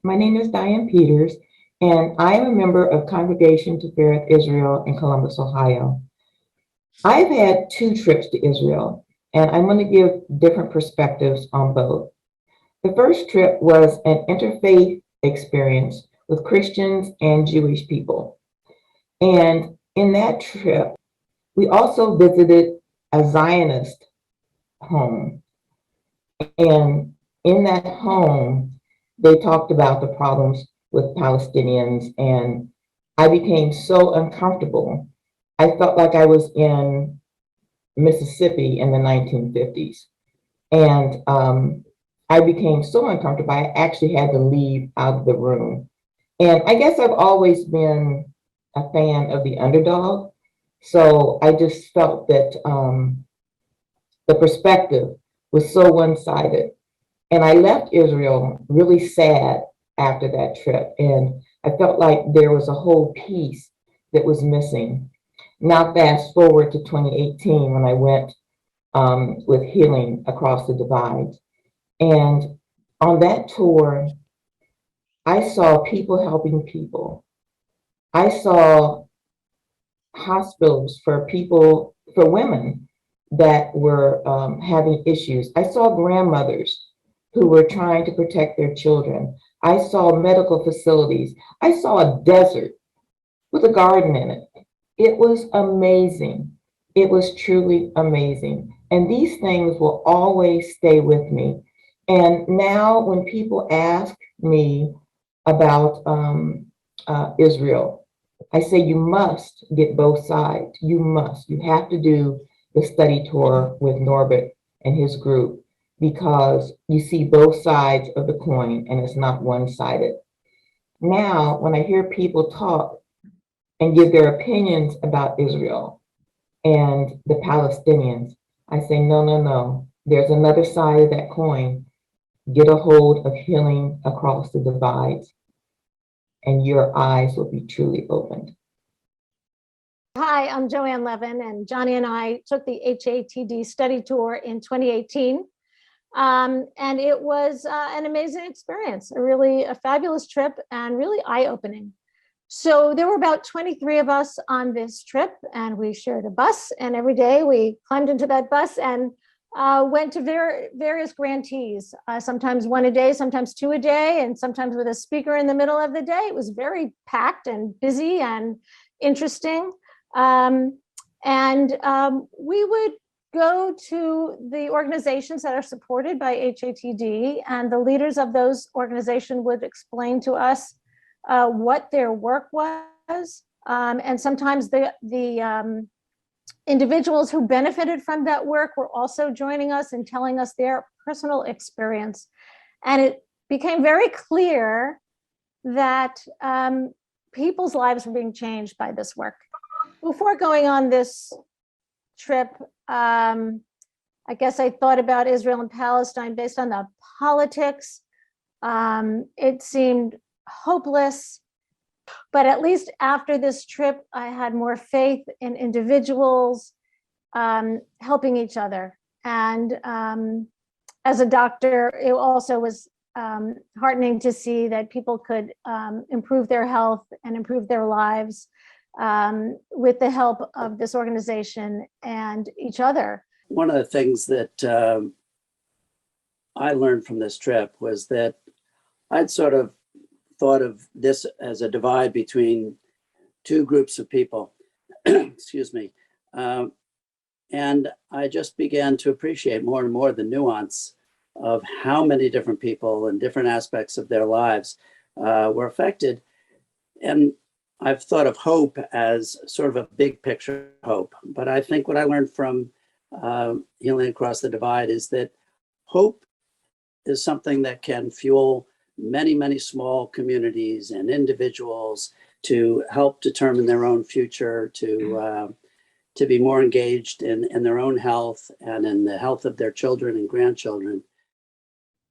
My name is Diane Peters, and I am a member of Congregation Tifereth Israel in Columbus, Ohio. I've had 2 trips to Israel, and I'm going to give different perspectives on both. The first trip was an interfaith experience with Christians and Jewish people. And in that trip, we also visited a Zionist home. And in that home, they talked about the problems with Palestinians, and I became so uncomfortable. I felt like I was in Mississippi in the 1950s. And I became so uncomfortable, I actually had to leave out of the room. And I guess I've always been a fan of the underdog. So I just felt that the perspective was so one-sided. And I left Israel really sad after that trip. And I felt like there was a whole piece that was missing. Now fast forward to 2018 when I went with Healing Across the Divide. And on that tour, I saw people helping people. I saw hospitals for people, for women that were having issues. I saw grandmothers who were trying to protect their children. I saw medical facilities. I saw a desert with a garden in it. It was amazing. It was truly amazing. And these things will always stay with me. And now when people ask me about Israel, I say you must get both sides. You must. You have to do the study tour with Norbert and his group because you see both sides of the coin and it's not one-sided. Now, when I hear people talk and give their opinions about Israel and the Palestinians, I say, no, no, no. There's another side of that coin. Get a hold of Healing Across the Divides, and your eyes will be truly opened. Hi, I'm Joanne Levin, and Johnny and I took the HATD study tour in 2018. And it was an amazing experience, a fabulous trip and really eye-opening. So there were about 23 of us on this trip, and we shared a bus, and every day we climbed into that bus and went to various grantees, sometimes 1 a day, sometimes 2 a day, and sometimes with a speaker in the middle of the day. It was very packed and busy and interesting. We would go to the organizations that are supported by HATD, and the leaders of those organizations would explain to us what their work was. And sometimes the individuals who benefited from that work were also joining us and telling us their personal experience. And it became very clear that people's lives were being changed by this work. Before going on this trip, I guess I thought about Israel and Palestine based on the politics. It seemed hopeless, but at least after this trip, I had more faith in individuals helping each other. And as a doctor, it also was heartening to see that people could improve their health and improve their lives with the help of this organization and each other. One of the things that I learned from this trip was that I'd sort of thought of this as a divide between 2 groups of people, excuse me. And I just began to appreciate more and more the nuance of how many different people and different aspects of their lives were affected. And I've thought of hope as sort of a big picture hope. But I think what I learned from Healing Across the Divide is that hope is something that can fuel many, many small communities and individuals to help determine their own future, to be more engaged in their own health and in the health of their children and grandchildren.